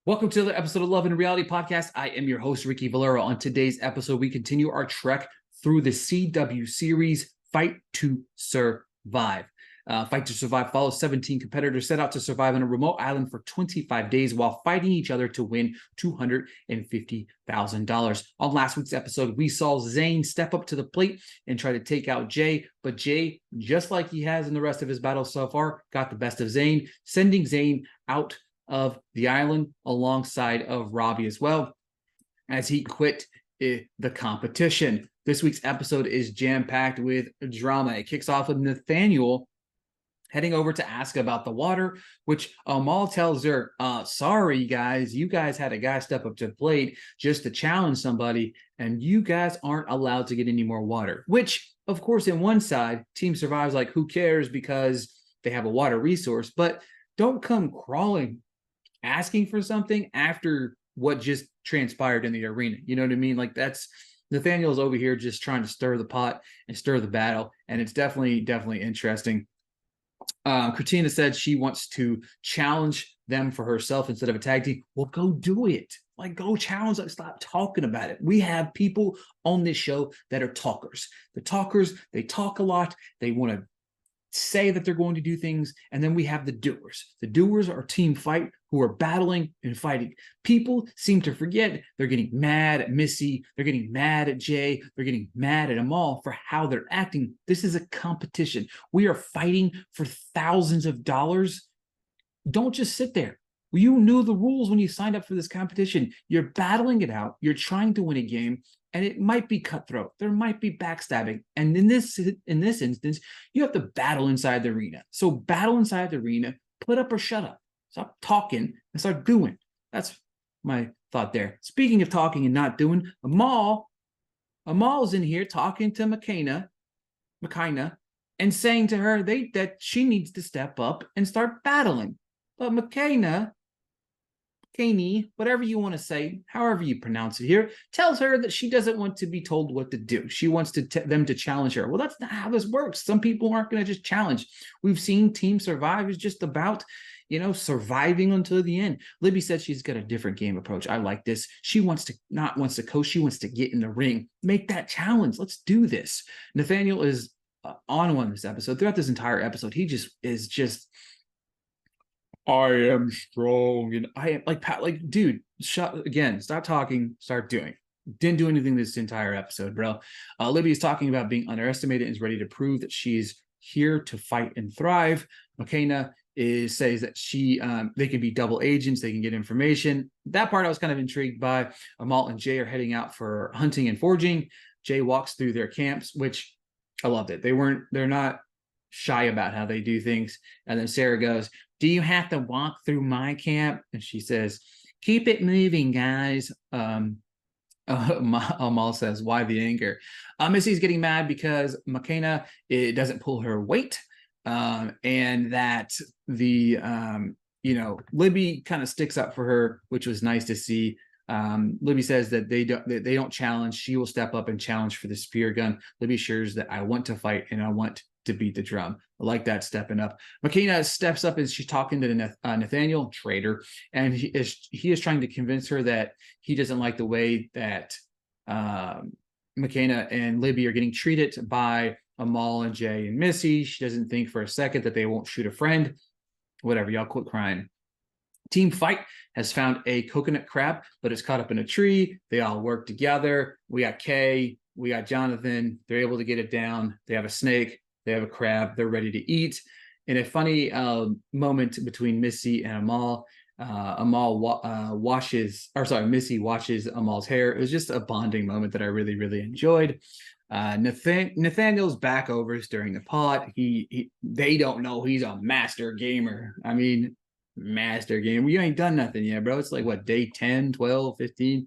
Welcome to the episode of Love and Reality Podcast. I am your host, Ricky Valero. On today's episode, we continue our trek through the CW series, Fight to Survive. Fight to Survive follows 17 competitors set out to survive on a remote island for 25 days while fighting each other to win $250,000. On last week's episode, we saw Zane step up to the plate and try to take out Jay, but Jay, just like he has in the rest of his battles so far, got the best of Zane, sending Zane out of the island alongside of Robbie as well as he quit the competition. This week's episode is jam-packed with drama. It kicks off with Nathaniel heading over to ask about the water, which Amal tells her, sorry guys, you guys had a guy step up to the plate just to challenge somebody, and you guys aren't allowed to get any more water. Which, of course, in one side, Team Survive's like, who cares, because they have a water resource, but don't come crawling asking for something after what just transpired in the arena. You know what I mean? Like, that's Nathaniel's over here just trying to stir the pot and stir the battle, and it's definitely interesting. Christina said she wants to challenge them for herself instead of a tag team. Well, go do it. Like, go challenge. Like, stop talking about it. We have people on this show that are talkers. The talkers, they talk a lot. They want to say that they're going to do things, and then we have the doers. The doers are Team Fight, who are battling and fighting. People seem to forget they're getting mad at Missy, they're getting mad at Jay, they're getting mad at Amal for how they're acting. This is a competition. We are fighting for thousands of dollars. Don't just sit there. You knew the rules when you signed up for this competition. You're battling it out. You're trying to win a game, and it might be cutthroat. There might be backstabbing. And in this instance, you have to battle inside the arena. So battle inside the arena, put up or shut up. Stop talking and start doing. That's my thought there. Speaking of talking and not doing, Amal's in here talking to Makina, and saying to her that she needs to step up and start battling. But Makina, whatever you want to say, however you pronounce it here, tells her that she doesn't want to be told what to do. She wants them to challenge her. Well, that's not how this works. Some people aren't going to just challenge. We've seen Team Survive is just about, surviving until the end. Libby said she's got a different game approach. I like this. She wants to coach. She wants to get in the ring. Make that challenge. Let's do this. Nathaniel is on one this episode. Throughout this entire episode, he is I am strong, and I am like, dude, stop talking, start doing. Didn't do anything this entire episode, bro. Libby is talking about being underestimated and is ready to prove that she's here to fight and thrive. Makina says that they can be double agents, they can get information. That part I was kind of intrigued by. Amal and Jay are heading out for hunting and foraging. Jay walks through their camps, which I loved it. They're not shy about how they do things. And then Sarah goes, do you have to walk through my camp? And she says, keep it moving, guys. Amal says, why the anger? Missy's getting mad because Makina doesn't pull her weight, and that the Libby kind of sticks up for her, which was nice to see. Libby says that they don't challenge. She will step up and challenge for the spear gun. Libby assures that I want to fight and I want to beat the drum. I like that, stepping up. Makina steps up as she's talking to Nathaniel, traitor, and he is trying to convince her that he doesn't like the way that Makina and Libby are getting treated by Amal and Jay and Missy. She doesn't think for a second that they won't shoot a friend. Whatever, y'all quit crying. Team Fight has found a coconut crab, but it's caught up in a tree. They all work together. We got Kay, we got Jonathan. They're able to get it down. They have a snake. They have a crab. They're ready to eat. In a funny moment between Missy and Amal, Missy washes Amal's hair. It was just a bonding moment that I really, really enjoyed. Nathaniel's back over stirring the pot. They don't know he's a master gamer. I mean, master gamer. You ain't done nothing yet, bro. It's like, what, day 10, 12, 15?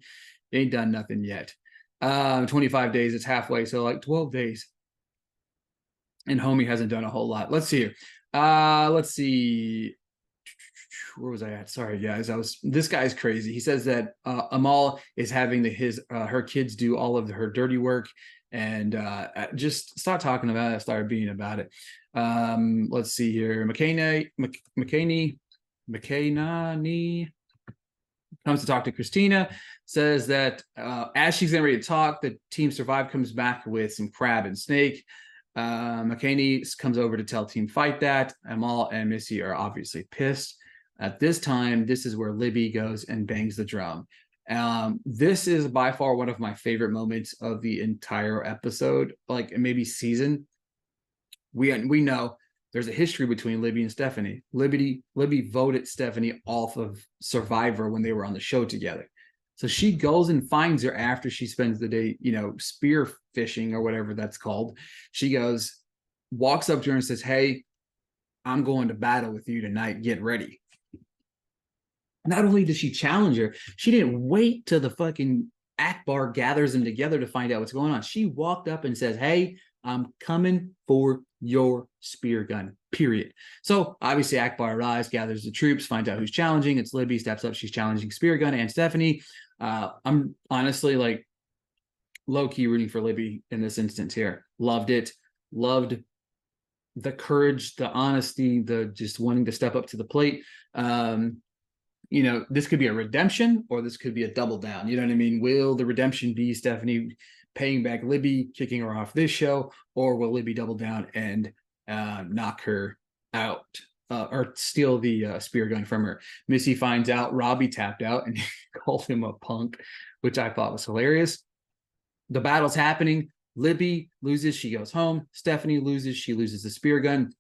They ain't done nothing yet. 25 days, it's halfway, so like 12 days. And homie hasn't done a whole lot. Let's see here. Let's see. Where was I at? Sorry, guys. This guy's crazy. He says that Amal is having her kids do all of her dirty work, and just stop talking about it. Start being about it. Let's see here. McKinney comes to talk to Christina, says that as she's getting ready to talk, the Team Survive comes back with some crab and snake. McKinney comes over to tell Team Fight that. Amal and Missy are obviously pissed. At this time, this is where Libby goes and bangs the drum. This is by far one of my favorite moments of the entire episode, like maybe season. We know there's a history between Libby and Stephanie. Libby voted Stephanie off of Survivor when they were on the show together. So she goes and finds her after she spends the day, spear fishing or whatever that's called. She goes, walks up to her and says, "Hey, I'm going to battle with you tonight. Get ready." Not only did she challenge her, she didn't wait till the fucking Akbar gathers them together to find out what's going on. She walked up and says, "Hey, I'm coming for your spear gun," period. So obviously Akbar arrives, gathers the troops, finds out who's challenging. It's Libby, steps up. She's challenging spear gun and Stephanie. I'm honestly like low-key rooting for Libby in this instance here. Loved it. Loved the courage, the honesty, the just wanting to step up to the plate. This could be a redemption or this could be a double down. You know what I mean? Will the redemption be Stephanie paying back Libby, kicking her off this show, or will Libby double down and knock her out or steal the spear gun from her? Missy finds out Robbie tapped out and called him a punk, which I thought was hilarious. The battle's happening. Libby loses, she goes home. Stephanie loses, she loses the spear gun.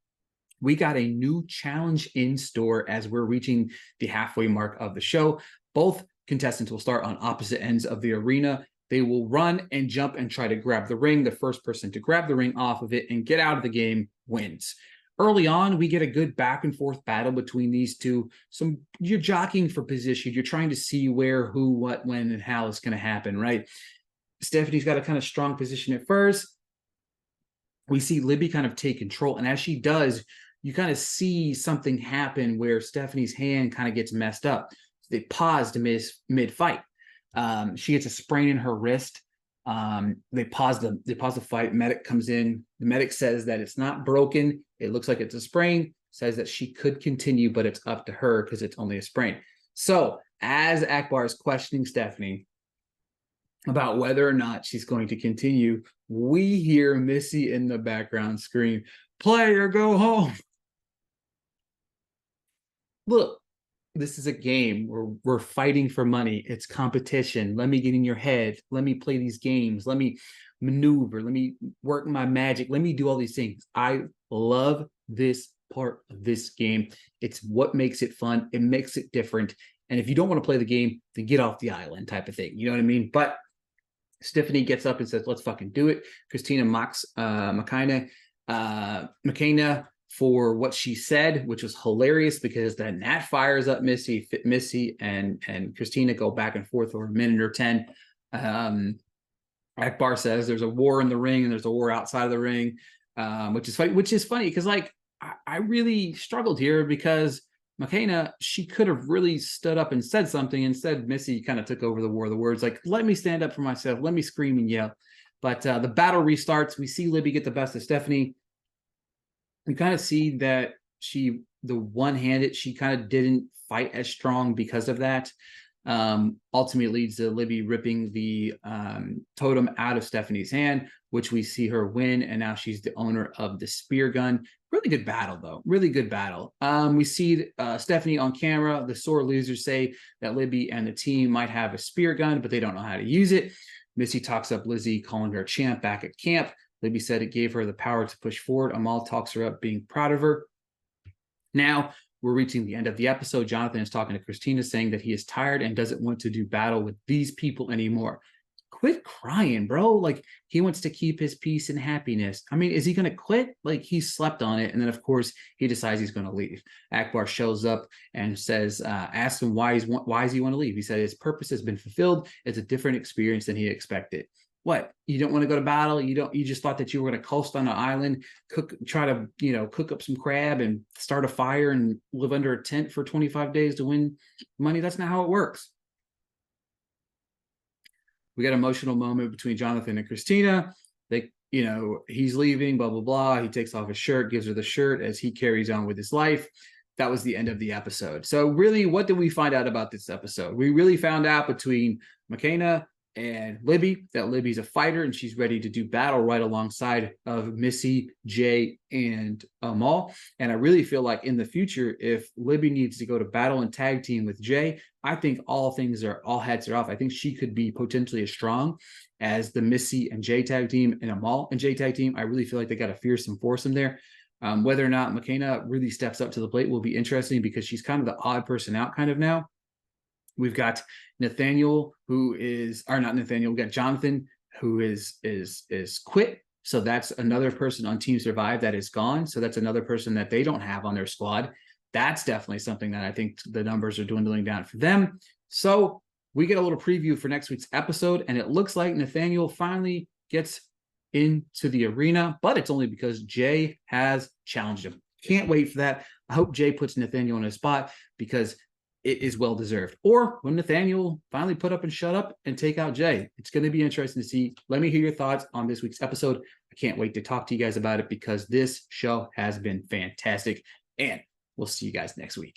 We got a new challenge in store as we're reaching the halfway mark of the show. Both contestants will start on opposite ends of the arena. They will run and jump and try to grab the ring. The first person to grab the ring off of it and get out of the game wins. Early on, we get a good back and forth battle between these two. You're jockeying for position. You're trying to see where, who, what, when, and how it's going to happen, right? Stephanie's got a kind of strong position at first. We see Libby kind of take control. And as she does, you kind of see something happen where Stephanie's hand kind of gets messed up. They pause to mid-fight. She gets a sprain in her wrist. They pause the fight. Medic comes in. The medic says that it's not broken. It looks like it's a sprain. Says that she could continue, but it's up to her because it's only a sprain. So as Akbar is questioning Stephanie about whether or not she's going to continue, we hear Missy in the background scream, "Play or go home." Look, this is a game where we're fighting for money. It's competition. Let me get in your head. Let me play these games. Let me maneuver. Let me work my magic. Let me do all these things. I love this part of this game. It's what makes it fun. It makes it different. And if you don't want to play the game, then get off the island type of thing. You know what I mean? But Stephanie gets up and says, "Let's fucking do it." Christina mocks McKenna for what she said, which was hilarious because then that fires up Missy and Christina go back and forth for a minute or 10. Akbar says there's a war in the ring and there's a war outside of the ring, which is funny because like I really struggled here because McKenna, she could have really stood up and said something. Instead, Missy kind of took over the war of the words, like, let me stand up for myself. Let me scream and yell. But the battle restarts. We see Libby get the best of Stephanie. You kind of see that she kind of didn't fight as strong because of that. Ultimately leads to Libby ripping the totem out of Stephanie's hand, which we see her win. And now she's the owner of the spear gun. Really good battle, though. Really good battle. We see Stephanie on camera. The sore losers say that Libby and the team might have a spear gun, but they don't know how to use it. Missy talks up Lizzie, calling her a champ back at camp. Libby said it gave her the power to push forward. Amal talks her up, being proud of her. Now we're reaching the end of the episode. Jonathan is talking to Christina, saying that he is tired and doesn't want to do battle with these people anymore. Quit crying, bro. Like, he wants to keep his peace and happiness. I mean, is he going to quit? Like, he slept on it. And then, of course, he decides he's going to leave. Akbar shows up and says, asks him why does he want to leave? He said his purpose has been fulfilled. It's a different experience than he expected. What? You don't want to go to battle? You just thought that you were going to coast on an island, try to cook up some crab and start a fire and live under a tent for 25 days to win money? That's not how it works. We got an emotional moment between Jonathan and Christina. He's leaving, blah, blah, blah. He takes off his shirt, gives her the shirt as he carries on with his life. that was the end of the episode. So really, what did we find out about this episode? We really found out between McKenna and Libby that Libby's a fighter and she's ready to do battle right alongside of Missy, Jay, and Amal. And I really feel like in the future, if Libby needs to go to battle and tag team with Jay, I think all heads are off. I think she could be potentially as strong as the Missy and Jay tag team and Amal and Jay tag team. I really feel like they got a fearsome foursome there. Whether or not McKenna really steps up to the plate will be interesting because she's kind of the odd person out kind of now. We've got Nathaniel, who is, or not Nathaniel, we've got Jonathan, who is quit. So that's another person on Team Survive that is gone. So that's another person that they don't have on their squad. That's definitely something that I think the numbers are dwindling down for them. So we get a little preview for next week's episode, and it looks like Nathaniel finally gets into the arena, but it's only because Jay has challenged him. Can't wait for that. I hope Jay puts Nathaniel in his spot because it is well deserved. Or when Nathaniel finally put up and shut up and take out Jay. It's going to be interesting to see. Let me hear your thoughts on this week's episode. I can't wait to talk to you guys about it because this show has been fantastic. And we'll see you guys next week.